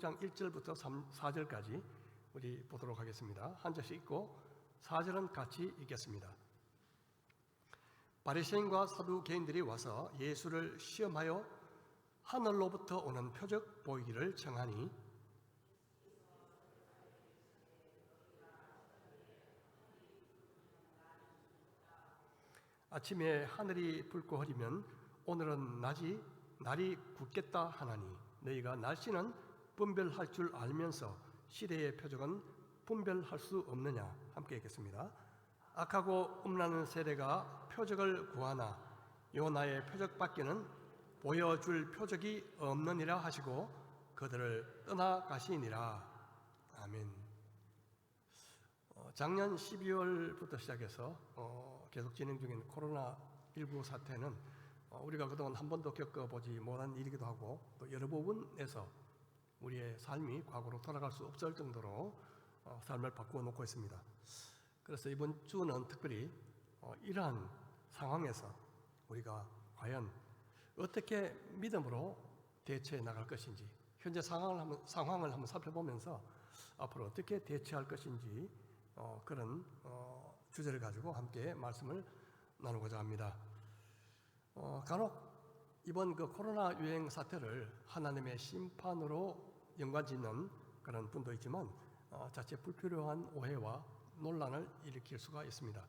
16장 1절부터 4절까지 우리 보도록 하겠습니다. 한 절씩 읽고 4절은 같이 읽겠습니다. 바리새인과 사두개인들이 와서 예수를 시험하여 하늘로부터 오는 표적 보이기를 청하니 아침에 하늘이 붉고 흐리면 오늘은 날이 굳겠다 하나니 너희가 날씨는 분별할 줄 알면서 시대의 표적은 분별할 수 없느냐. 함께 읽겠습니다. 악하고 음란한 세대가 표적을 구하나 요나의 표적밖에는 보여줄 표적이 없느니라 하시고 그들을 떠나가시니라. 아멘. 작년 12월부터 시작해서 계속 진행 중인 코로나19 사태는 우리가 그동안 한 번도 겪어보지 못한 일이기도 하고 또 여러 부분에서 우리의 삶이 과거로 돌아갈 수 없을 정도로 삶을 바꾸어 놓고 있습니다. 그래서 이번 주는 특별히 이러한 상황에서 우리가 과연 어떻게 믿음으로 대처해 나갈 것인지, 현재 상황을 한번 살펴보면서 앞으로 어떻게 대처할 것인지 그런 주제를 가지고 함께 말씀을 나누고자 합니다. 간혹 이번 그 코로나 유행 사태를 하나님의 심판으로 연관짓는 그런 분도 있지만 자칫 불필요한 오해와 논란을 일으킬 수가 있습니다.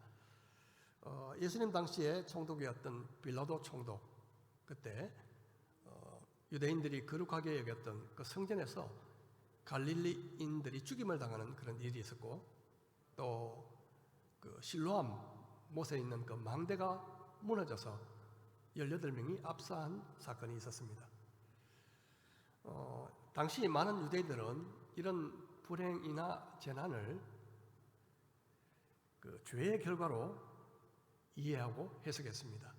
예수님 당시에 총독이었던 빌라도 총독, 그때 유대인들이 거룩하게 여겼던 그 성전에서 갈릴리인들이 죽임을 당하는 그런 일이 있었고, 또 그 실로암 못에 있는 그 망대가 무너져서 18명이 압사한 사건이 있었습니다. 당시 많은 유대인들은 이런 불행이나 재난을 그 죄의 결과로 이해하고 해석했습니다.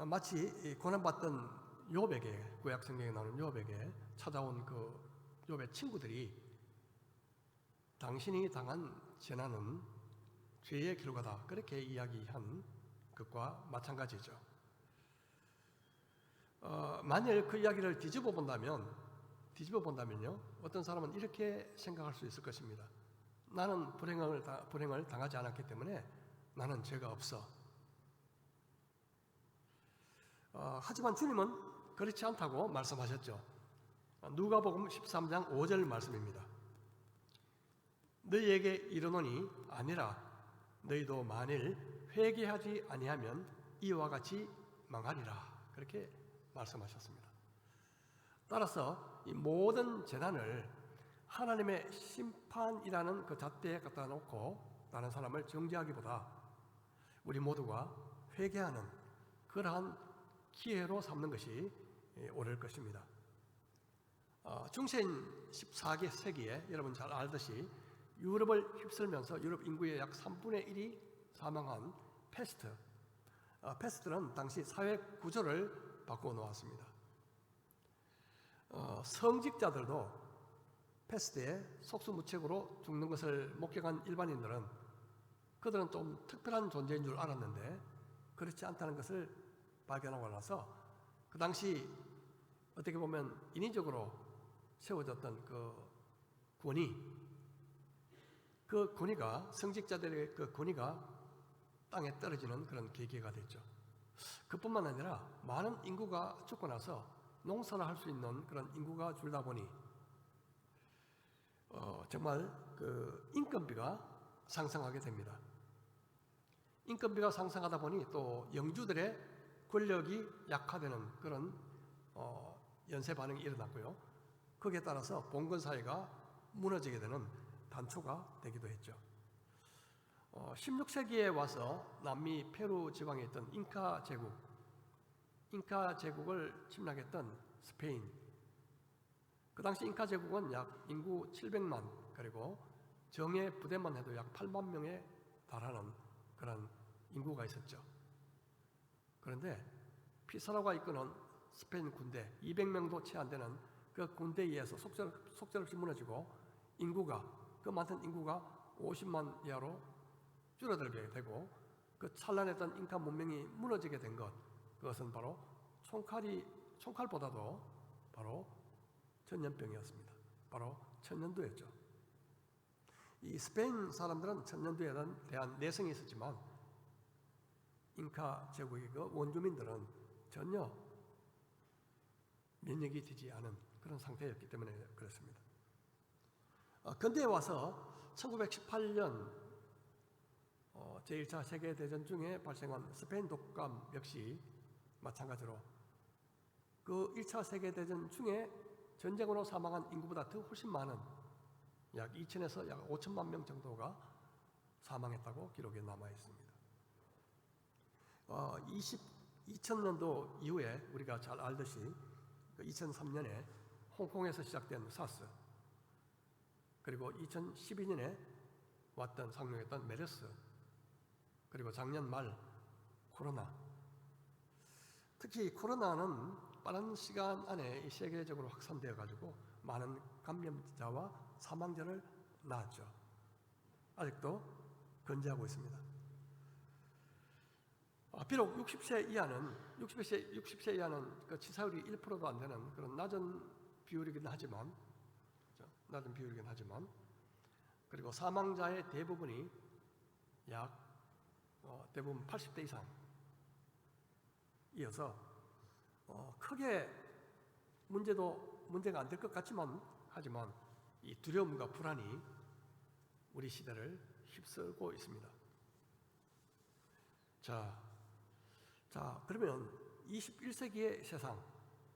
마치 고난받던 욥에게, 구약 성경에 나오는 욥에게 찾아온 그 욥의 친구들이 당신이 당한 재난은 죄의 결과다, 그렇게 이야기한 것과 마찬가지죠. 만일 그 이야기를 뒤집어 본다면요, 어떤 사람은 이렇게 생각할 수 있을 것입니다. 나는 불행을 당하지 않았기 때문에 나는 죄가 없어. 하지만 주님은 그렇지 않다고 말씀하셨죠. 누가복음 13장 5절 말씀입니다. 너희에게 이르노니 아니라 너희도 만일 회개하지 아니하면 이와 같이 망하리라. 그렇게 말씀하셨습니다. 따라서 이 모든 재난을 하나님의 심판이라는 그 잣대에 갖다 놓고 다른 사람을 정죄하기보다 우리 모두가 회개하는 그러한 기회로 삼는 것이 옳을 것입니다. 중세인 14개 세기에 여러분 잘 알듯이 유럽을 휩쓸면서 유럽 인구의 약 3분의 1이 사망한 패스트. 패스트는 당시 사회 구조를 바꾸어 놓았습니다. 성직자들도 패스트에 속수무책으로 죽는 것을 목격한 일반인들은 그들은 좀 특별한 존재인 줄 알았는데 그렇지 않다는 것을 발견하고 나서 그 당시 어떻게 보면 인위적으로 세워졌던 그 권위가 성직자들의 그 권위가 땅에 떨어지는 그런 계기가 됐죠. 그뿐만 아니라 많은 인구가 죽고 나서 농사를 할 수 있는 그런 인구가 줄다 보니 정말 그 인건비가 상승하게 됩니다. 인건비가 상승하다 보니 또 영주들의 권력이 약화되는 그런 연쇄 반응이 일어났고요. 거기에 따라서 봉건 사회가 무너지게 되는 단초가 되기도 했죠. 16세기에 와서 남미 페루 지방에 있던 잉카 제국을 침략했던 스페인. 그 당시 잉카 제국은 약 인구 700만, 그리고 정예 부대만 해도 약 8만 명에 달하는 그런 인구가 있었죠. 그런데 피사로가 이끄는 스페인 군대 200명도 채 안 되는 그 군대에 의해서 속절없이 무너지고 그 많은 인구가 50만 이하로 줄어들게 되고 그 찬란했던 잉카 문명이 무너지게 된 것, 그것은 바로 총칼보다도 바로 전염병이었습니다. 바로 천년두였죠. 이 스페인 사람들은 천년두에 대한 내성이 있었지만 잉카 제국의 그 원주민들은 전혀 면역이 되지 않은 그런 상태였기 때문에 그렇습니다. 근대에 와서 1918년 제1차 세계대전 중에 발생한 스페인 독감 역시 마찬가지로 그 1차 세계대전 중에 전쟁으로 사망한 인구보다 더 훨씬 많은 약 2천에서 약 5천만 명 정도가 사망했다고 기록에 남아 있습니다. 2000년도 이후에 우리가 잘 알듯이 2003년에 홍콩에서 시작된 사스, 그리고 2012년에 왔던 상륙했던 메르스, 그리고 작년 말 코로나. 특히 코로나는 빠른 시간 안에 세계적으로 확산되어 가지고 많은 감염자와 사망자를 낳았죠. 아직도 건재하고 있습니다. 비록 60세 이하는 그 치사율이 1%도 안 되는 그런 낮은 비율이긴 하지만, 그리고 사망자의 대부분이 대부분 80대 이상이어서 크게 문제가 안 될 것 하지만 이 두려움과 불안이 우리 시대를 휩쓸고 있습니다. 자, 그러면 21세기의 세상,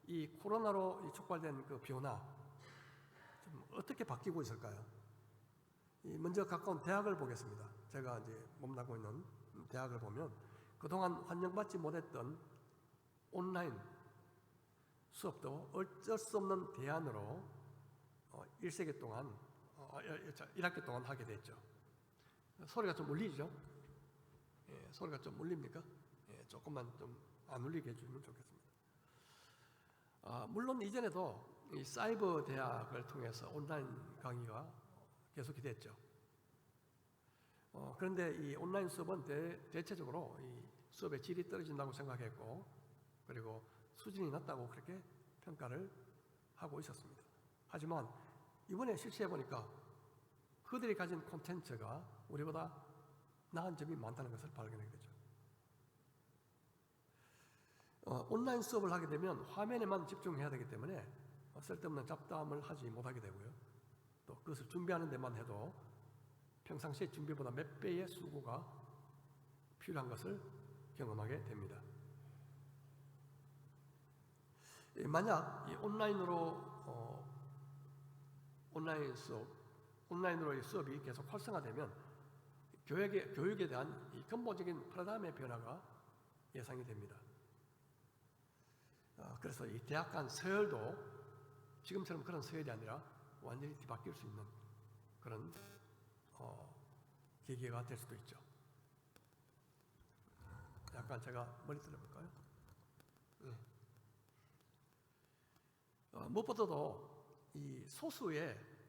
이 코로나로 촉발된 그 변화, 좀 어떻게 바뀌고 있을까요? 먼저 가까운 대학을 보겠습니다. 제가 이제 몸담고 있는 대학을 보면 그동안 환영받지 못했던 온라인 수업도 어쩔 수 없는 대안으로 1학기 동안 하게 됐죠. 소리가 좀 울리죠? 소리가 좀 울립니까? 조금만 좀 안 울리게 해주면 좋겠습니다. 물론 이전에도 이 사이버 대학을 통해서 온라인 강의가 계속이 됐죠. 그런데 이 온라인 수업은 대체적으로 이 수업의 질이 떨어진다고 생각했고, 그리고 수준이 낮다고 그렇게 평가를 하고 있었습니다. 하지만 이번에 실시해 보니까 그들이 가진 콘텐츠가 우리보다 나은 점이 많다는 것을 발견하게 되죠. 온라인 수업을 하게 되면 화면에만 집중해야 되기 때문에 쓸데없는 잡담을 하지 못하게 되고요. 또 그것을 준비하는 데만 해도 평상시의 준비보다 몇 배의 수고가 필요한 것을 경험하게 됩니다. 만약 이 온라인으로의 수업이 계속 활성화되면 교육에 대한 이 근본적인 패러다임의 변화가 예상이 됩니다. 그래서 이 대학 간 서열도 지금처럼 그런 서열이 아니라 완전히 뒤바뀔 수 있는 그런 계기가 될 수도 있죠. 약간 제가 머리 들어볼까요? 네. 무엇보다도 이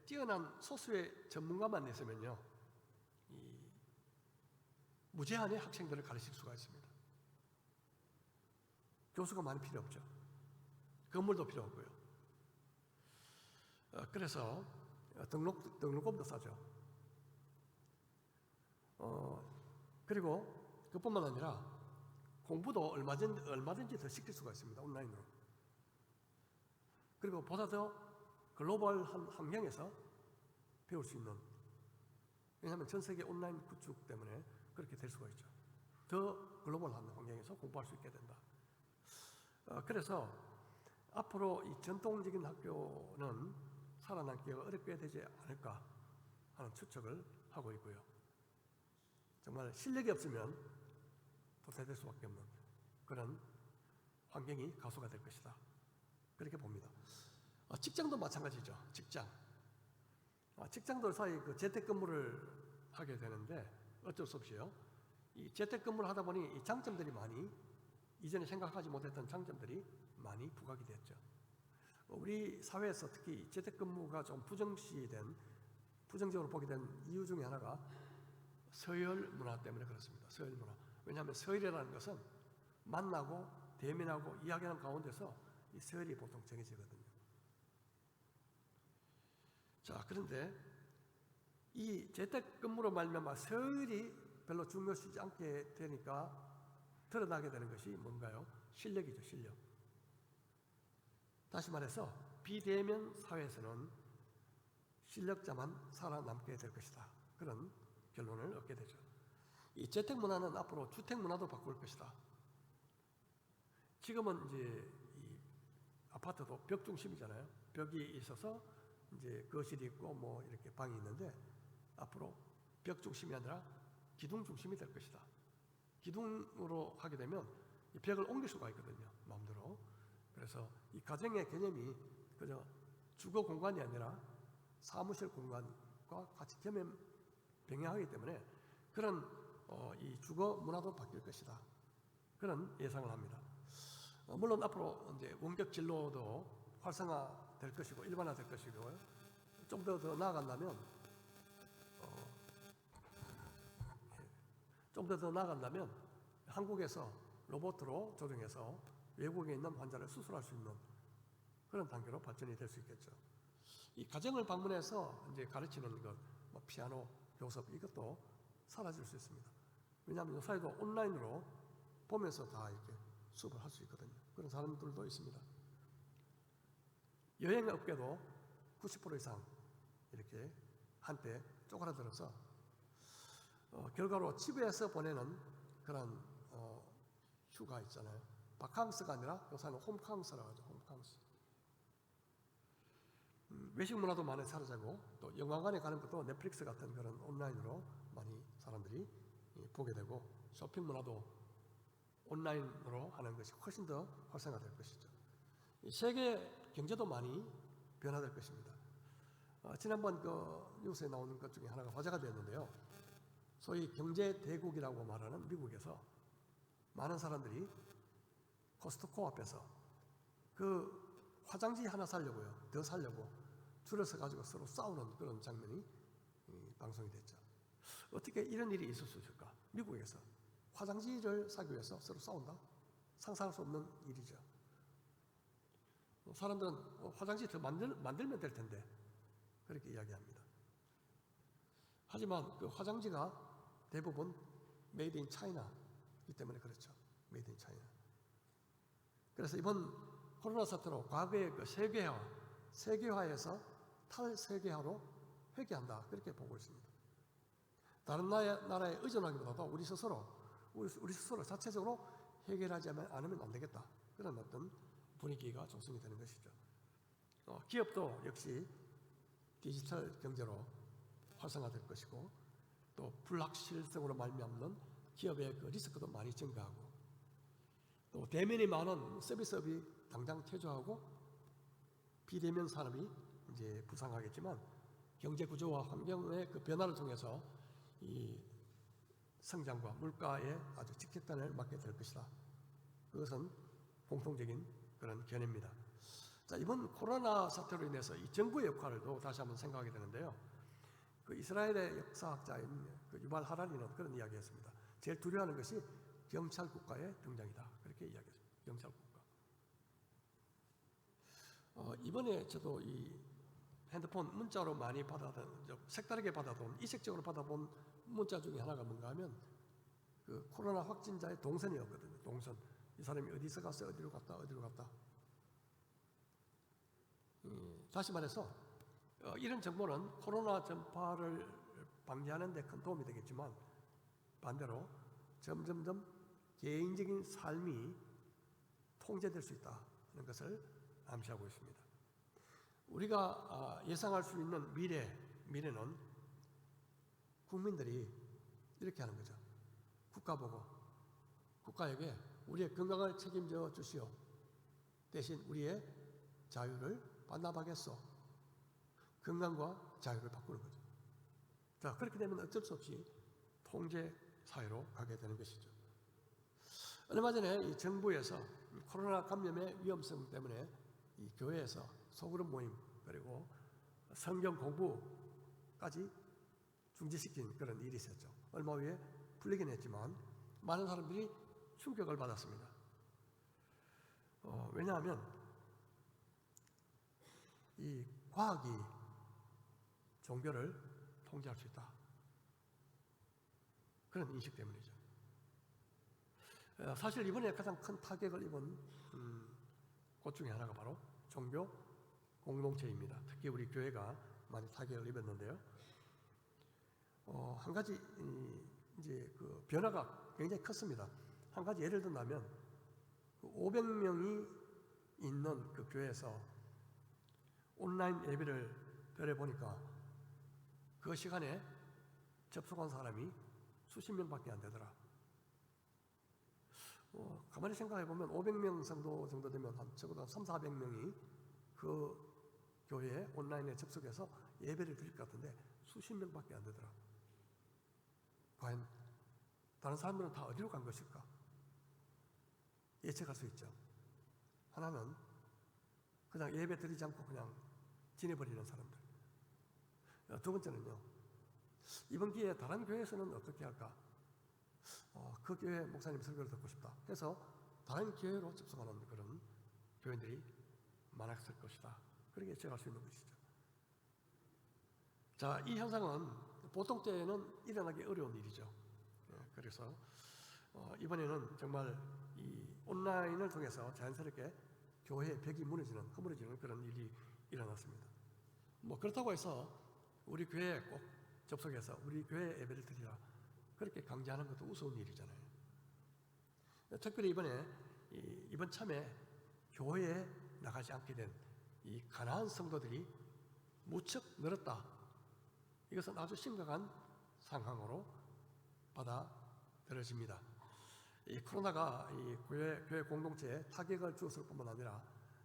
뛰어난 소수의 전문가만 있으면요, 이 무제한의 학생들을 가르칠 수가 있습니다. 교수가 많이 필요 없죠. 건물도 필요 없고요. 그래서 등록금도 싸죠. 그리고 그뿐만 아니라 공부도 얼마든지 더 시킬 수가 있습니다. 온라인으로. 그리고 보다 더 글로벌한 환경에서 배울 수 있는, 왜냐하면 전 세계 온라인 구축 때문에 그렇게 될 수가 있죠. 더 글로벌한 환경에서 공부할 수 있게 된다. 그래서 앞으로 이 전통적인 학교는 살아남기가 어렵게 되지 않을까 하는 추측을 하고 있고요. 정말 실력이 없으면 도태될 수밖에 없는 그런 환경이 가소가 될 것이다. 그렇게 봅니다. 직장도 마찬가지죠. 직장도 사이 그 재택근무를 하게 되는데 어쩔 수 없이요. 이 재택근무를 하다 보니 이 장점들이 이전에 생각하지 못했던 장점들이 많이 부각이 됐죠. 우리 사회에서 특히 재택근무가 좀 부정적으로 보게 된 이유 중에 하나가 서열 문화 때문에 그렇습니다. 서열 문화. 왜냐하면 서열이라는 것은 만나고 대면하고 이야기하는 가운데서 이 서열이 보통 정해지거든요. 자, 그런데 이 재택근무로 말미암아 서열이 별로 중요시지 않게 되니까 드러나게 되는 것이 뭔가요? 실력이죠, 실력. 다시 말해서 비대면 사회에서는 실력자만 살아남게 될 것이다. 그런 결론을 얻게 되죠. 이 재택 문화는 앞으로 주택 문화도 바꿀 것이다. 지금은 이제 이 아파트도 벽 중심이잖아요. 벽이 있어서 이제 거실이 있고 뭐 이렇게 방이 있는데 앞으로 벽 중심이 아니라 기둥 중심이 될 것이다. 기둥으로 하게 되면 이 벽을 옮길 수가 있거든요, 마음대로. 그래서 이 가정의 개념이 그저 주거 공간이 아니라 사무실 공간과 같이 병행하기 때문에 그런 이 주거 문화도 바뀔 것이다. 그런 예상을 합니다. 물론 앞으로 이제 원격 진로도 활성화될 것이고 일반화될 것이고 좀 더 나아간다면 한국에서 로봇으로 조정해서 외국에 있는 환자를 수술할 수 있는 그런 단계로 발전이 될 수 있겠죠. 이 가정을 방문해서 이제 가르치는 것, 뭐 피아노 교섭 이것도 사라질 수 있습니다. 왜냐하면 요사이도 온라인으로 보면서 다 이렇게 수업을 할 수 있거든요. 그런 사람들도 있습니다. 여행 업계도 90% 이상 이렇게 한때 쪼그라들어서 결과로 집에서 보내는 그런 휴가 있잖아요. 바캉스가 아니라 요새는 홈캉스라고 하죠. 홈캉스. 외식 문화도 많이 사라지고 또 영화관에 가는 것도 넷플릭스 같은 그런 온라인으로 많이 사람들이 보게 되고 쇼핑 문화도 온라인으로 하는 것이 훨씬 더 활성화될 것이죠. 세계 경제도 많이 변화될 것입니다. 지난번 그 뉴스에 나오는 것 중에 하나가 화제가 되었는데요. 소위 경제 대국이라고 말하는 미국에서 많은 사람들이 코스트코 앞에서 그 화장지 하나 사려고요. 더 사려고 줄을 서가지고 서로 싸우는 그런 장면이 방송이 됐죠. 어떻게 이런 일이 있을 수 있을까? 미국에서 화장지를 사기 위해서 서로 싸운다? 상상할 수 없는 일이죠. 사람들은 화장지 더 만들면 될 텐데 그렇게 이야기합니다. 하지만 그 화장지가 대부분 메이드 인 차이나이기 때문에 그렇죠. 메이드 인 차이나. 그래서 이번 코로나 사태로 과거의 그 세계화에서 탈세계화로 회귀한다. 그렇게 보고 있습니다. 다른 나라에 의존하기보다도 우리 스스로 자체적으로 해결하지 않으면 안 되겠다. 그런 어떤 분위기가 조성이 되는 것이죠. 기업도 역시 디지털 경제로 활성화될 것이고 또 불확실성으로 말미암는 기업의 그 리스크도 많이 증가하고 또 대면이 많은 서비스업이 당장 퇴조하고 비대면 산업이 이제 부상하겠지만 경제 구조와 환경의 그 변화를 통해서 이 성장과 물가의 아주 직격탄을 맞게 될 것이다. 그것은 공통적인 그런 견해입니다. 자, 이번 코로나 사태로 인해서 이 정부의 역할도 다시 한번 생각하게 되는데요. 그 이스라엘의 역사학자인 그 유발 하라리는 그런 이야기했습니다. 제일 두려워하는 것이 경찰 국가의 등장이다. 그렇게 이야기했습니다. 경찰 국가. 이번에 저도 이 핸드폰 문자로 많이 색다르게 받아본, 이색적으로 받아본 문자 중에 하나가 뭔가 하면 그 코로나 확진자의 동선이었거든요. 동선. 이 사람이 어디서 갔어요? 어디로 갔다? 다시 말해서 이런 정보는 코로나 전파를 방지하는 데 큰 도움이 되겠지만 반대로 점점점 개인적인 삶이 통제될 수 있다는 것을 암시하고 있습니다. 우리가 예상할 수 있는 미래는 국민들이 이렇게 하는 거죠. 국가 보고 국가에게 우리의 건강을 책임져 주시오. 대신 우리의 자유를 반납하겠소. 건강과 자유를 바꾸는 거죠. 자, 그렇게 되면 어쩔 수 없이 통제 사회로 가게 되는 것이죠. 얼마 전에 이 정부에서 코로나 감염의 위험성 때문에 이 교회에서 소그룹 모임 그리고 성경 공부까지 중지시킨 그런 일이 있었죠. 얼마 후에 풀리긴 했지만 많은 사람들이 충격을 받았습니다. 왜냐하면 이 과학이 종교를 통제할 수 있다. 그런 인식 때문이죠. 사실 이번에 가장 큰 타격을 입은 곳 중에 하나가 바로 종교 공동체입니다. 특히 우리 교회가 많이 타격을 입었는데요. 한 가지 이제 그 변화가 굉장히 컸습니다. 한 가지 예를 든다면 500명이 있는 그 교회에서 온라인 예배를 드려보니까 그 시간에 접속한 사람이 수십 명밖에 안 되더라. 가만히 생각해 보면 500명 정도 되면 적어도 300~400명이 그 교회에 온라인에 접속해서 예배를 드릴 것 같은데 수십 명밖에 안 되더라. 과연 다른 사람들은 다 어디로 간 것일까? 예측할 수 있죠. 하나는 그냥 예배 드리지 않고 그냥 지내버리는 사람들. 두 번째는요, 이번 기회에 다른 교회에서는 어떻게 할까? 그 교회 목사님 설교를 듣고 싶다 해서 다른 교회로 접속하는 그런 교인들이 많았을 것이다. 그렇게 예측할 수 있는 것이죠. 자, 이 현상은 보통 때에는 일어나기 어려운 일이죠. 그래서 이번에는 정말 이 온라인을 통해서 자연스럽게 교회의 벽이 허물어지는 그런 일이 일어났습니다. 그렇다고 해서 우리 교회에 꼭 접속해서 우리 교회 예배를 드리라 그렇게 강제하는 것도 우스운 일이잖아요. 특별히 이번 참에 교회에 나가지 않게 된 이 가난한 성도들이 무척 늘었다. 이것은 아주 심각한 상황으로 받아들여집니다. 이 코로나가 이 교회 공동체에 타격을 주었을 뿐만 아니라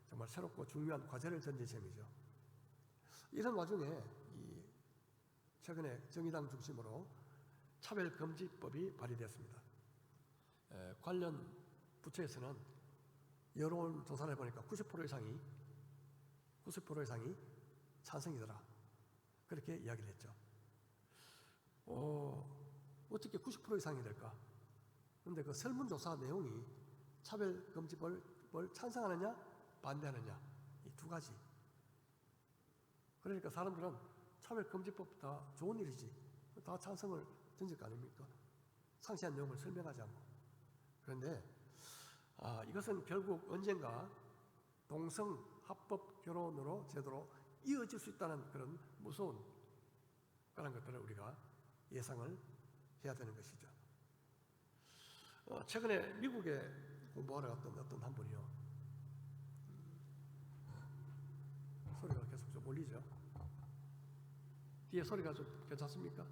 정말 새롭고 중요한 과제를 던진 셈이죠. 이런 와중에 최근에 정의당 중심으로 차별금지법이 발의되었습니다. 관련 부처에서는 여론조사를 해보니까 90% 이상이 찬성이더라. 그렇게 이야기를 했죠. 어떻게 90% 이상이 될까? 그런데 그 설문조사 내용이 차별금지법을 찬성하느냐 반대하느냐 이 두 가지. 그러니까 사람들은 차별금지법 다 좋은 일이지 다 찬성을 던질 거 아닙니까? 상세한 내용을 설명하지 않고. 그런데 이것은 결국 언젠가 동성 합법 결혼으로 제도로 이어질 수 있다는 그런 무서운 그런 것들을 우리가 예상을 해야 되는 것이죠. 최근에 미국에 공부하러 갔던 어떤 한 분이요. 소리가 계속 좀 울리죠? 뒤에 소리가 좀 괜찮습니까?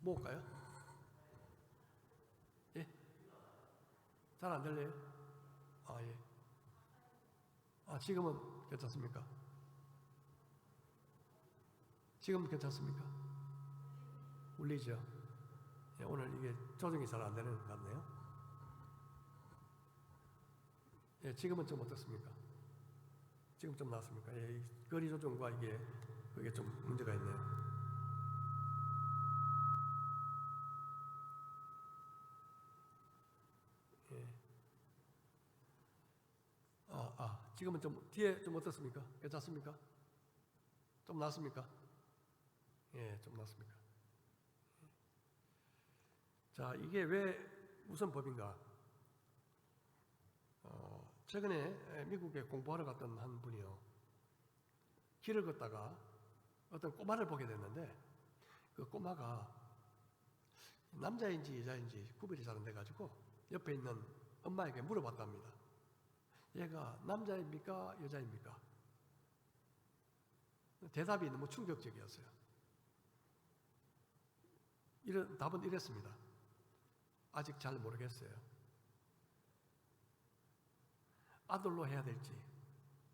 모을까요? 예? 잘 안 들려요? 예. 지금은 괜찮습니까? 지금은 괜찮습니까? 울리죠? 예, 오늘 이게 조정이 잘 안 되는 것 같네요. 예, 지금은 좀 어떻습니까? 지금 좀 나았습니까? 예, 거리 조정과 그게 좀 문제가 있네요. 예. 지금은 좀 뒤에 좀 어떻습니까? 괜찮습니까? 좀 나았습니까? 예, 좀 나았습니까? 자, 이게 왜 무슨 법인가? 최근에 미국에 공부하러 갔던 한 분이요. 길을 걷다가 어떤 꼬마를 보게 됐는데 그 꼬마가 남자인지 여자인지 구별이 잘 안 돼가지고 옆에 있는 엄마에게 물어봤답니다. 얘가 남자입니까? 여자입니까? 대답이 너무 충격적이었어요. 답은 이랬습니다. 아직 잘 모르겠어요. 아들로 해야 될지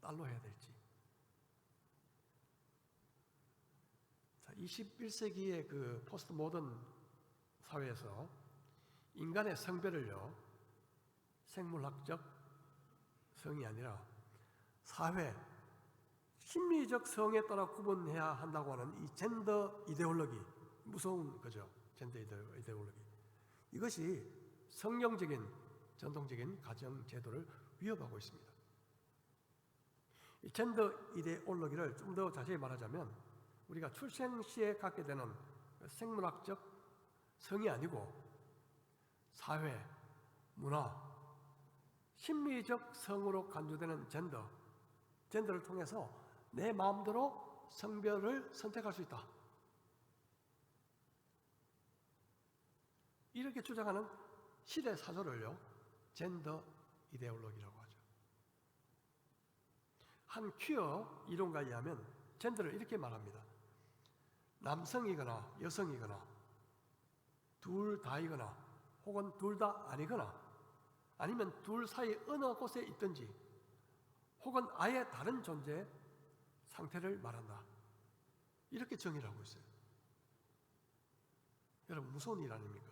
딸로 해야 될지. 자, 21세기의 그 포스트 모던 사회에서 인간의 성별을요 생물학적 성이 아니라 사회 심리적 성에 따라 구분해야 한다고 하는 이 젠더 이데올로기, 무서운 거죠. 젠더 이데올로기. 이것이 성경적인 전통적인 가정 제도를 위협하고 있습니다. 이 젠더 이데올로기를 좀 더 자세히 말하자면 우리가 출생 시에 갖게 되는 생물학적 성이 아니고 사회, 문화, 심리적 성으로 간주되는 젠더를 통해서 내 마음대로 성별을 선택할 수 있다. 이렇게 주장하는 시대 사조를요, 젠더 이데올로기라고 하죠. 한 퀴어 이론가에 의하면 젠더를 이렇게 말합니다. 남성이거나 여성이거나 둘 다이거나 혹은 둘 다 아니거나 아니면 둘 사이 어느 곳에 있든지 혹은 아예 다른 존재 상태를 말한다. 이렇게 정의를 하고 있어요. 여러분, 무서운 일 아닙니까?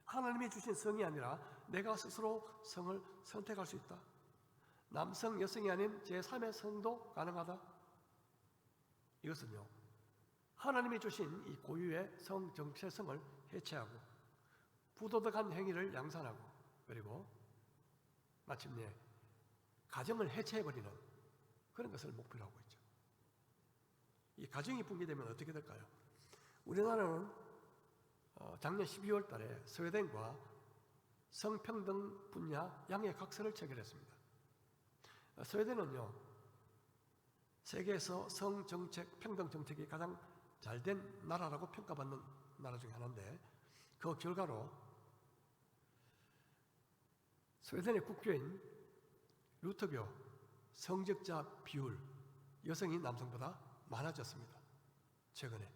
하나님이 주신 성이 아니라 내가 스스로 성을 선택할 수 있다. 남성, 여성이 아닌 제3의 성도 가능하다. 이것은요, 하나님이 주신 이 고유의 성 정체성을 해체하고 부도덕한 행위를 양산하고 그리고 마침내 가정을 해체해버리는 그런 것을 목표로 하고 있죠. 이 가정이 붕괴되면 어떻게 될까요? 우리나라는 작년 12월 달에 스웨덴과 성평등 분야 양해각서를 체결했습니다. 스웨덴은요, 세계에서 성정책, 평등정책이 가장 잘된 나라라고 평가받는 나라 중에 하나인데 그 결과로 스웨덴의 국교인 루터교 성직자 비율, 여성이 남성보다 많아졌습니다. 최근에.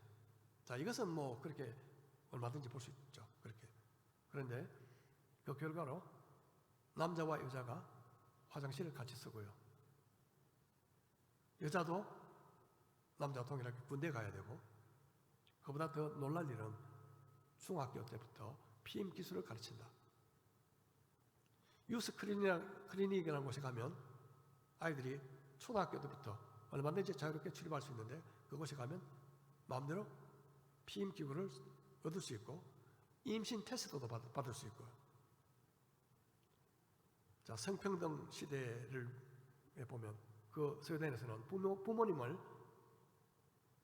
자, 이것은 뭐 그렇게 얼마든지 볼 수 있죠. 그렇게. 그런데 그 결과로 남자와 여자가 화장실을 같이 쓰고요. 여자도 남자와 동일하게 군대 가야 되고, 그보다 더 놀랄 일은 중학교 때부터 피임 기술을 가르친다. 유스 클리닉이라는 곳에 가면 아이들이 초등학교 때부터 얼마든지 자유롭게 출입할 수 있는데 그곳에 가면 마음대로 피임 기구를 얻을 수 있고 임신 테스트도 받을 수 있고요. 자, 성평등 시대를 보면 그 스웨덴에서는 부모님을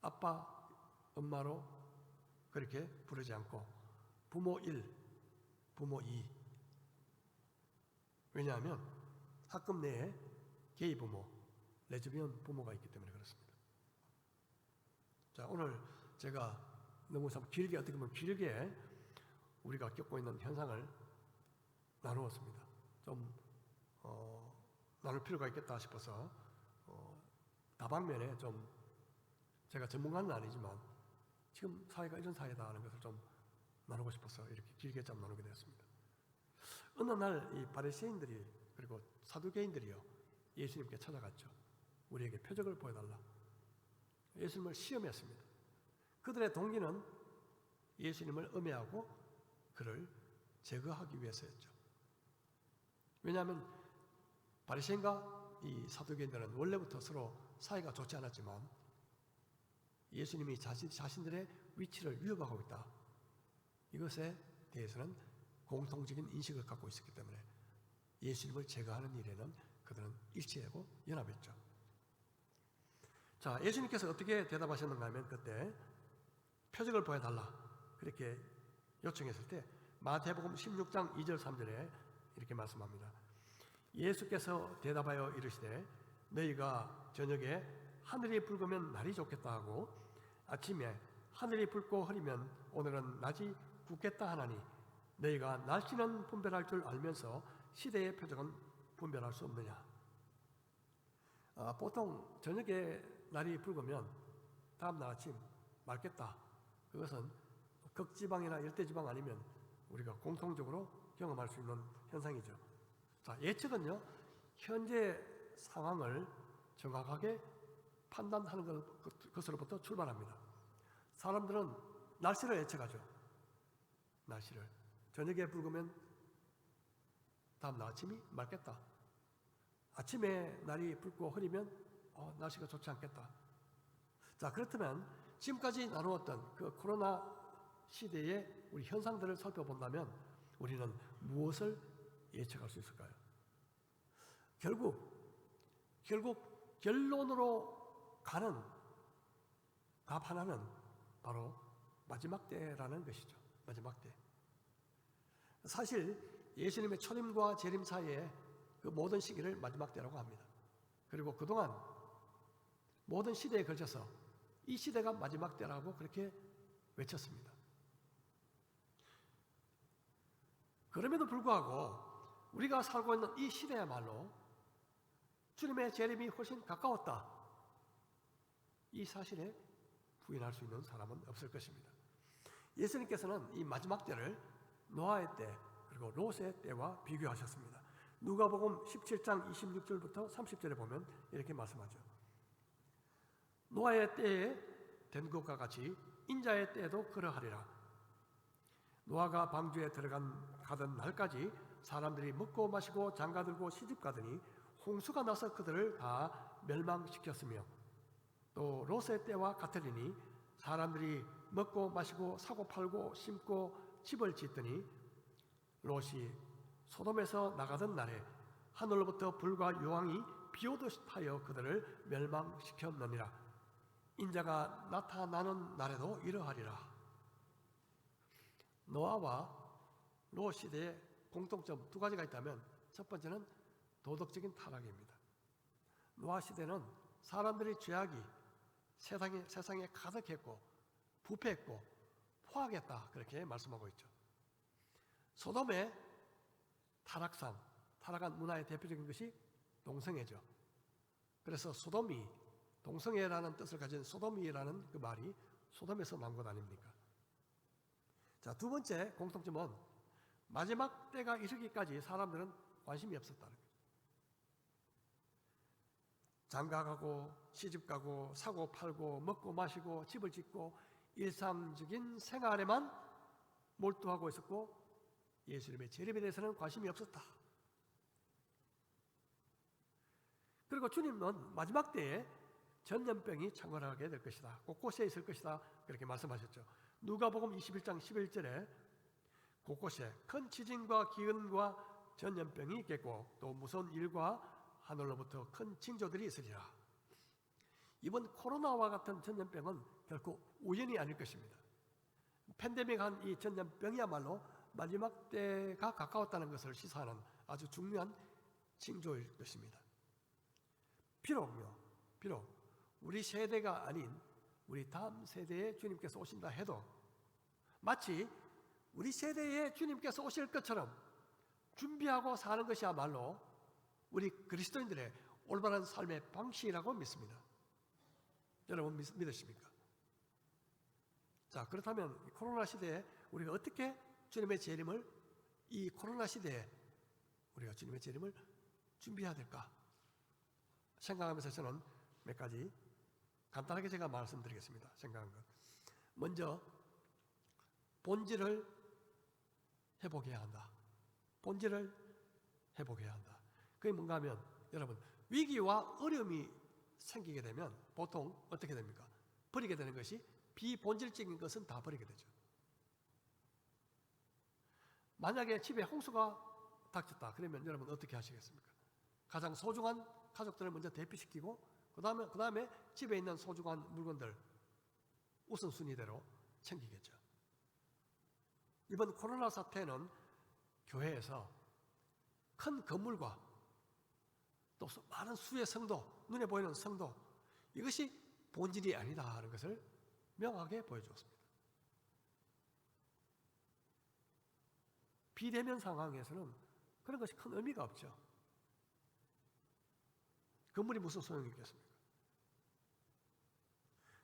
아빠, 엄마로 그렇게 부르지 않고 부모 1, 부모 2. 왜냐하면 학급 내에 게이 부모, 레즈비언 부모가 있기 때문에 그렇습니다. 자, 오늘 제가 너무 참 길게, 어떻게 보면 길게 우리가 겪고 있는 현상을 나누었습니다. 좀 나눌 필요가 있겠다 싶어서 다방면에 좀 제가 전문가는 아니지만 지금 사회가 이런 사회다 하는 것을 좀 나누고 싶어서 이렇게 길게 좀 나누게 되었습니다. 어느 날 이 바리새인들이 그리고 사두개인들이요 예수님께 찾아갔죠. 우리에게 표적을 보여달라. 예수님을 시험했습니다. 그들의 동기는 예수님을 음해하고 그를 제거하기 위해서였죠. 왜냐하면 바리새인과 이 사두개인들은 원래부터 서로 사이가 좋지 않았지만 예수님이 자신들의 위치를 위협하고 있다. 이것에 대해서는 공통적인 인식을 갖고 있었기 때문에 예수님을 제거하는 일에는 그들은 일치하고 연합했죠. 자, 예수님께서 어떻게 대답하셨는가 하면 그때 표적을 보여달라 그렇게 요청했을 때 마태복음 16장 2절 3절에 이렇게 말씀합니다. 예수께서 대답하여 이르시되 너희가 저녁에 하늘이 붉으면 날이 좋겠다 하고 아침에 하늘이 붉고 흐리면 오늘은 낮이 굳겠다 하나니 너희가 날씨는 분별할 줄 알면서 시대의 표적은 분별할 수 없느냐. 보통 저녁에 날이 붉으면 다음날 아침 맑겠다. 그것은 극지방이나 열대지방 아니면 우리가 공통적으로 경험할 수 있는 현상이죠. 자, 예측은요 현재 상황을 정확하게 판단하는 것으로부터 출발합니다. 사람들은 날씨를 예측하죠. 날씨를 저녁에 붉으면 다음날 아침이 맑겠다. 아침에 날이 붉고 흐리면 날씨가 좋지 않겠다. 자, 그렇다면 지금까지 나누었던 그 코로나 시대의 우리 현상들을 살펴본다면 우리는 무엇을 예측할 수 있을까요? 결국 결론으로 가는 답 하나는 바로 마지막 때라는 것이죠. 마지막 때. 사실 예수님의 초림과 재림 사이에 그 모든 시기를 마지막 때라고 합니다. 그리고 그동안 모든 시대에 걸쳐서 이 시대가 마지막 때라고 그렇게 외쳤습니다. 그럼에도 불구하고 우리가 살고 있는 이 시대야말로 주님의 재림이 훨씬 가까웠다. 이 사실에 부인할 수 있는 사람은 없을 것입니다. 예수님께서는 이 마지막 때를 노아의 때 그리고 롯의 때와 비교하셨습니다. 누가복음 17장 26절부터 30절에 보면 이렇게 말씀하죠. 노아의 때에 된 것과 같이 인자의 때에도 그러하리라. 노아가 방주에 가던 날까지 사람들이 먹고 마시고 장가들고 시집가더니 홍수가 나서 그들을 다 멸망시켰으며 또 롯의 때와 같으리니 사람들이 먹고 마시고 사고 팔고 심고 집을 짓더니 롯이 소돔에서 나가던 날에 하늘로부터 불과 유황이 비오듯 하여 그들을 멸망시켰느니라. 인자가 나타나는 날에도 이러하리라. 노아와 롯 시대의 공통점 두 가지가 있다면 첫 번째는 도덕적인 타락입니다. 노아 시대는 사람들의 죄악이 세상에 가득했고 부패했고 포악했다 그렇게 말씀하고 있죠. 소돔의 타락한 문화의 대표적인 것이 동성애죠. 그래서 소돔이 동성애라는 뜻을 가진 소돔이라는 그 말이 소돔에서 난 것 아닙니까? 자, 두 번째 공통점은 마지막 때가 이르기까지 사람들은 관심이 없었다는 거예요. 장가가고 시집가고 사고 팔고 먹고 마시고 집을 짓고 일상적인 생활에만 몰두하고 있었고 예수님의 재림에 대해서는 관심이 없었다. 그리고 주님은 마지막 때에 전염병이 창궐하게 될 것이다. 곳곳에 있을 것이다. 그렇게 말씀하셨죠. 누가복음 21장 11절에 곳곳에 큰 지진과 기근과 전염병이 있겠고 또 무서운 일과 하늘로부터 큰 징조들이 있으리라. 이번 코로나와 같은 전염병은 결코 우연이 아닐 것입니다. 팬데믹한 이 전염병이야말로 마지막 때가 가까웠다는 것을 시사하는 아주 중요한 징조일 것입니다. 비록 우리 세대가 아닌 우리 다음 세대에 주님께서 오신다 해도 마치 우리 세대에 주님께서 오실 것처럼 준비하고 사는 것이야말로 우리 그리스도인들의 올바른 삶의 방식이라고 믿습니다. 여러분 믿으십니까? 자, 그렇다면 코로나 시대에 우리가 어떻게 주님의 재림을 이 코로나 시대에 우리가 주님의 재림을 준비해야 될까 생각하면서 저는 몇 가지 간단하게 제가 말씀드리겠습니다. 생각한 것. 먼저 본질을 회복해야 한다. 본질을 회복해야 한다. 그게 뭔가 하면 여러분 위기와 어려움이 생기게 되면 보통 어떻게 됩니까? 버리게 되는 것이 비본질적인 것은 다 버리게 되죠. 만약에 집에 홍수가 닥쳤다. 그러면 여러분 어떻게 하시겠습니까? 가장 소중한 가족들을 먼저 대피시키고 그 다음에 집에 있는 소중한 물건들 우선순위대로 챙기겠죠. 이번 코로나 사태는 교회에서 큰 건물과 또 많은 수의 성도, 눈에 보이는 성도 이것이 본질이 아니다 하는 것을 명확하게 보여주었습니다. 비대면 상황에서는 그런 것이 큰 의미가 없죠. 건물이 무슨 소용이 있겠습니까?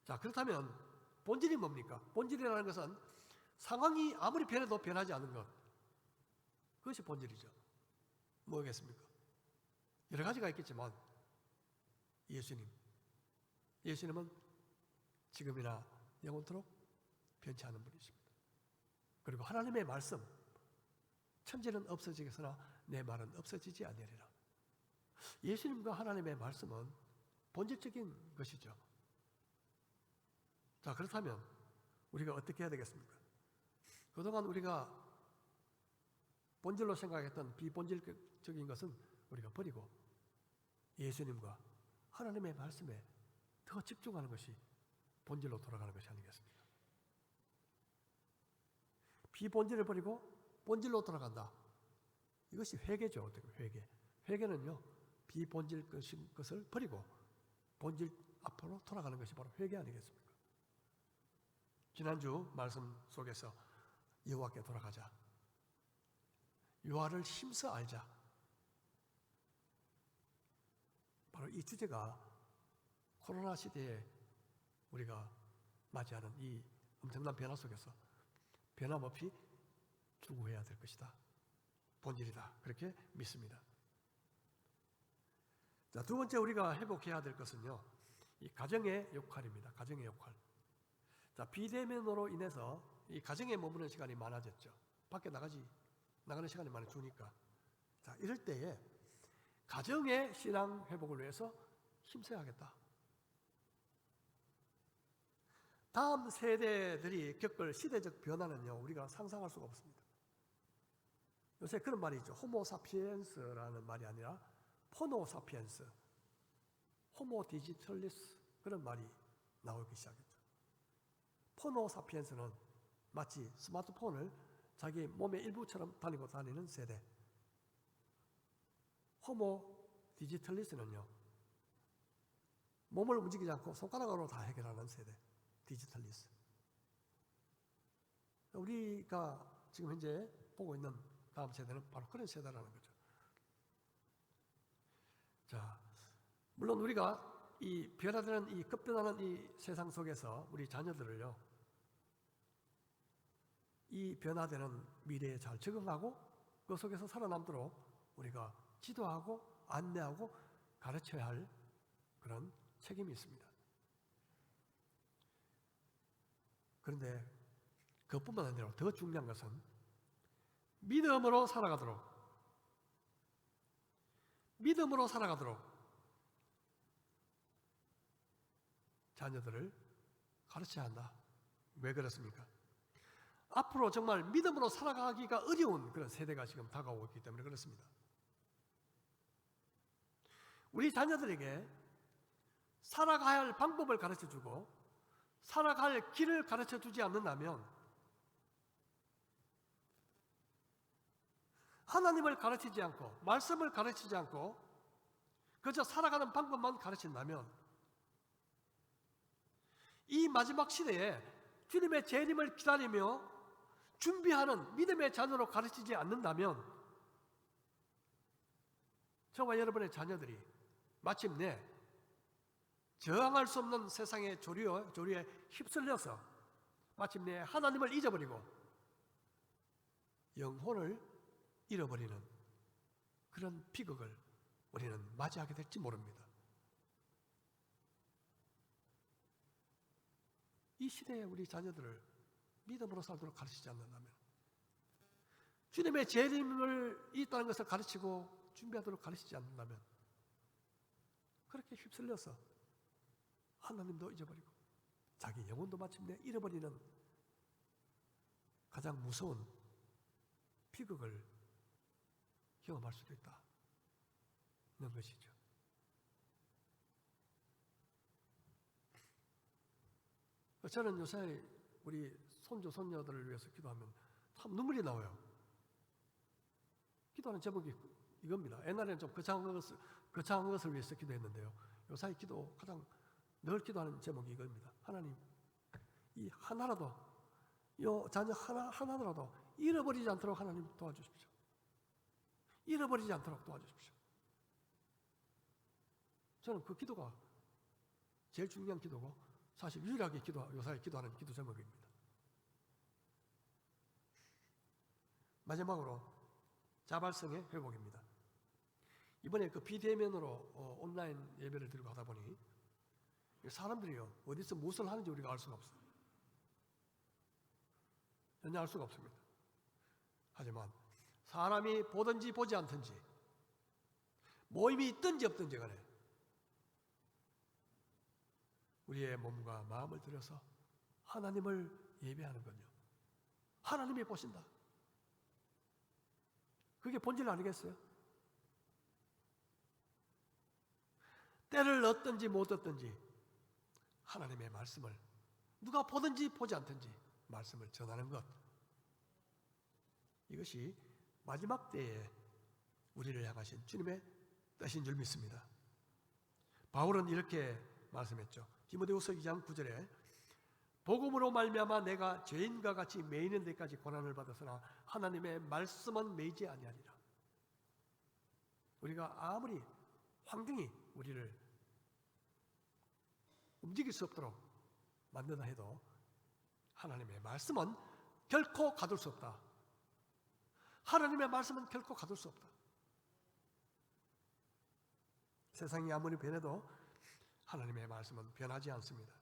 자, 그렇다면 본질이 뭡니까? 본질이라는 것은 상황이 아무리 변해도 변하지 않는 것. 그것이 본질이죠. 뭐겠습니까? 여러 가지가 있겠지만 예수님은 지금이나 영원토록 변치 않은 분이십니다. 그리고 하나님의 말씀, 천지는 없어지겠으나 내 말은 없어지지 아니하리라. 예수님과 하나님의 말씀은 본질적인 것이죠. 자, 그렇다면 우리가 어떻게 해야 되겠습니까? 그동안 우리가 본질로 생각했던 비본질적인 것은 우리가 버리고 예수님과 하나님의 말씀에 더 집중하는 것이 본질로 돌아가는 것이 아니겠습니까? 비본질을 버리고 본질로 돌아간다. 이것이 회개죠. 어떻게 회개? 회개는요, 비본질 것을 버리고 본질 앞으로 돌아가는 것이 바로 회개 아니겠습니까? 지난주 말씀 속에서 여호와께 돌아가자, 여호와를 힘써 알자, 바로 이 주제가 코로나 시대에 우리가 맞이하는 이 엄청난 변화 속에서 변함없이 추구해야 될 것이다. 본질이다. 그렇게 믿습니다. 자, 두 번째 우리가 회복해야 될 것은요, 이 가정의 역할입니다. 가정의 역할. 자, 비대면으로 인해서 이 가정에 머무는 시간이 많아졌죠. 밖에 나가는 시간이 많이 주니까. 자, 이럴 때에 가정의 신앙 회복을 위해서 힘써야겠다. 다음 세대들이 겪을 시대적 변화는요, 우리가 상상할 수가 없습니다. 요새 그런 말이 있죠. 호모 사피엔스라는 말이 아니라 포노 사피엔스, 호모 디지털리스, 그런 말이 나오기 시작했죠. 포노 사피엔스는 마치 스마트폰을 자기 몸의 일부처럼 다니는 세대. 호모 디지털리스는요, 몸을 움직이지 않고 손가락으로 다 해결하는 세대. 디지털리스. 우리가 지금 현재 보고 있는 다음 세대는 바로 그런 세대라는 거죠. 자, 물론 우리가 이 변화되는, 이 급변하는 이 세상 속에서 우리 자녀들을요, 이 변화되는 미래에 잘 적응하고 그 속에서 살아남도록 우리가 지도하고 안내하고 가르쳐야 할 그런 책임이 있습니다. 그런데 그것뿐만 아니라 더 중요한 것은 믿음으로 살아가도록 자녀들을 가르쳐야 한다. 왜 그렇습니까? 앞으로 정말 믿음으로 살아가기가 어려운 그런 세대가 지금 다가오고 있기 때문에 그렇습니다. 우리 자녀들에게 살아가야 할 방법을 가르쳐주고 살아갈 길을 가르쳐주지 않는다면, 하나님을 가르치지 않고 말씀을 가르치지 않고 그저 살아가는 방법만 가르친다면, 이 마지막 시대에 주님의 재림을 기다리며 준비하는 믿음의 자녀로 가르치지 않는다면, 저와 여러분의 자녀들이 마침내 저항할 수 없는 세상의 조류에 휩쓸려서 마침내 하나님을 잊어버리고 영혼을 잃어버리는 그런 비극을 우리는 맞이하게 될지 모릅니다. 이 시대에 우리 자녀들을 믿음으로 살도록 가르치지 않는다면, 주님의 재림을 있다는 것을 가르치고 준비하도록 가르치지 않는다면, 그렇게 휩쓸려서 하나님도 잊어버리고 자기 영혼도 마침내 잃어버리는 가장 무서운 비극을 경험할 수도 있다는 것이죠. 저는 요새 우리 손주 손녀들을 위해서 기도하면 참 눈물이 나와요. 기도하는 제목이 이겁니다. 옛날에는 좀 거창한 것을 위해서 기도했는데요, 요새 기도 가장 늘 기도하는 제목이 이겁니다. 하나님, 이 하나라도, 요 자녀 하나라도 잃어버리지 않도록 하나님 도와주십시오. 잃어버리지 않도록 도와주십시오. 저는 그 기도가 제일 중요한 기도고 사실 유일하게 요사에 기도하는 기도 제목입니다. 마지막으로 자발성의 회복입니다. 이번에 그 비대면으로 온라인 예배를 드리고 하다 보니 사람들이요, 어디서 무엇을 하는지 우리가 알 수가 없어요. 전혀 알 수가 없습니다. 하지만 사람이 보든지 보지 않든지, 모임이 있든지 없든지 간에 우리의 몸과 마음을 들여서 하나님을 예배하는 건요, 하나님이 보신다. 그게 본질 아니겠어요? 때를 얻든지 못 얻든지 하나님의 말씀을 누가 보든지 보지 않든지 말씀을 전하는 것, 이것이 마지막 때에 우리를 향하신 주님의 뜻인 줄 믿습니다. 바울은 이렇게 말씀했죠. 디모데후서 2장 9절에 복음으로 말미암아 내가 죄인과 같이 매이는 데까지 고난을 받았으나 하나님의 말씀은 매이지 아니하리라. 우리가 아무리 환경이 우리를 움직일 수 없도록 만든다 해도 하나님의 말씀은 결코 가둘 수 없다. 하나님의 말씀은 결코 가둘 수 없다. 세상이 아무리 변해도 하나님의 말씀은 변하지 않습니다.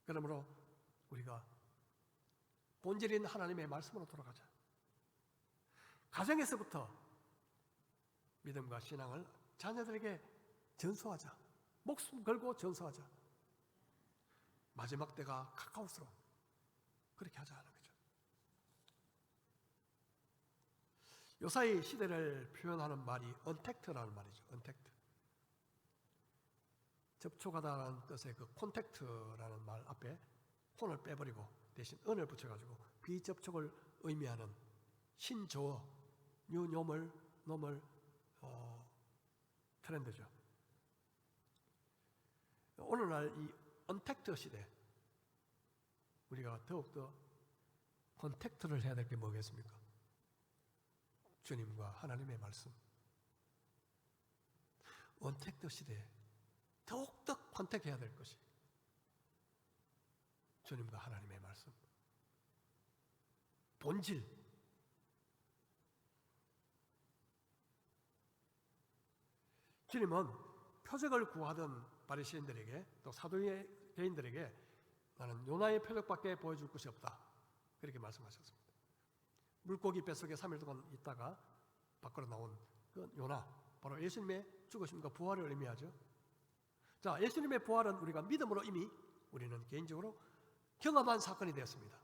그러므로 우리가 본질인 하나님의 말씀으로 돌아가자. 가정에서부터 믿음과 신앙을 자녀들에게 전수하자. 목숨 걸고 전수하자. 마지막 때가 가까울수록 그렇게 하자 하는 거죠. 요사이 시대를 표현하는 말이 언택트라는 말이죠. 언택트. 접촉하다라는 뜻의 그 콘택트라는 말 앞에 콘을 빼버리고 대신 은을 붙여가지고 비접촉을 의미하는 신조어, 뉴노멀 트렌드죠. 오늘날 이 언택트 시대, 우리가 더욱더 컨택트를 해야 될 게 뭐겠습니까? 주님과 하나님의 말씀. 언택트 시대에 더욱더 컨택해야 될 것이 주님과 하나님의 말씀. 본질. 주님은 표적을 구하던 바리새인들에게 또 사도의 개인들에게 나는 요나의 표적밖에 보여줄 것이 없다. 그렇게 말씀하셨습니다. 물고기 뱃속에 3일 동안 있다가 밖으로 나온 그 요나, 바로 예수님의 죽으심과 부활을 의미하죠. 자, 예수님의 부활은 우리가 믿음으로 이미 우리는 개인적으로 경험한 사건이 되었습니다.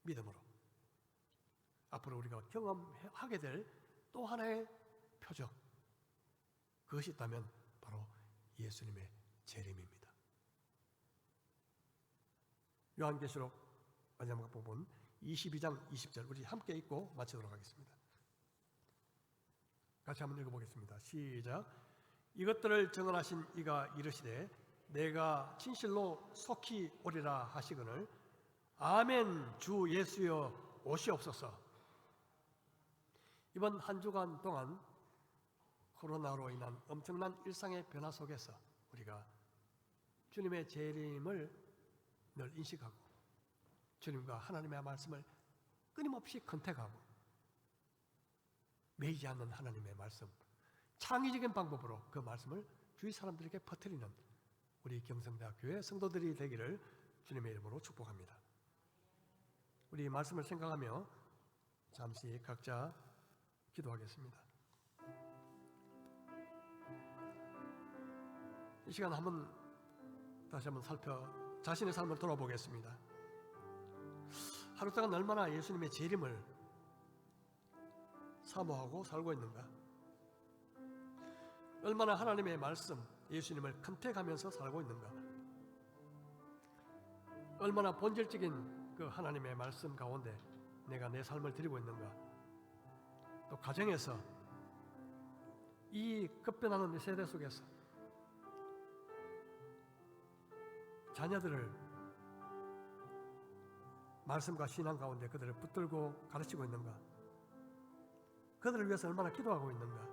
믿음으로. 앞으로 우리가 경험하게 될 또 하나의 표적, 그것이 있다면 바로 예수님의 재림입니다. 요한계시록 마지막 부분 22장 20절 우리 함께 읽고 마치도록 하겠습니다. 같이 한번 읽어보겠습니다. 시작. 이것들을 증언하신 이가 이르시되 내가 진실로 속히 오리라 하시거늘 아멘 주 예수여 오시옵소서. 이번 한 주간 동안 코로나로 인한 엄청난 일상의 변화 속에서 우리가 주님의 재림을 늘 인식하고 주님과 하나님의 말씀을 끊임없이 컨택하고 매이지 않는 하나님의 말씀, 창의적인 방법으로 그 말씀을 주위 사람들에게 퍼뜨리는 우리 경성대학교의 성도들이 되기를 주님의 이름으로 축복합니다. 우리 말씀을 생각하며 잠시 각자 기도하겠습니다. 이 시간 다시 한번 자신의 삶을 돌아보겠습니다. 하루 동안 얼마나 예수님의 재림을 사모하고 살고 있는가? 얼마나 하나님의 말씀, 예수님을 컨택하면서 살고 있는가? 얼마나 본질적인 그 하나님의 말씀 가운데 내가 내 삶을 드리고 있는가? 또 가정에서 이 급변하는 세대 속에서 자녀들을 말씀과 신앙 가운데 그들을 붙들고 가르치고 있는가? 그들을 위해서 얼마나 기도하고 있는가?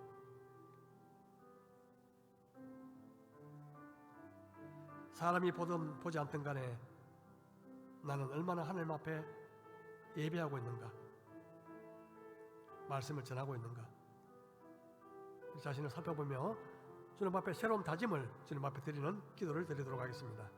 사람이 보든 보지 않든 간에 나는 얼마나 하나님 앞에 예배하고 있는가? 말씀을 전하고 있는가? 자신을 살펴보며 주님 앞에 새로운 다짐을 주님 앞에 드리는 기도를 드리도록 하겠습니다.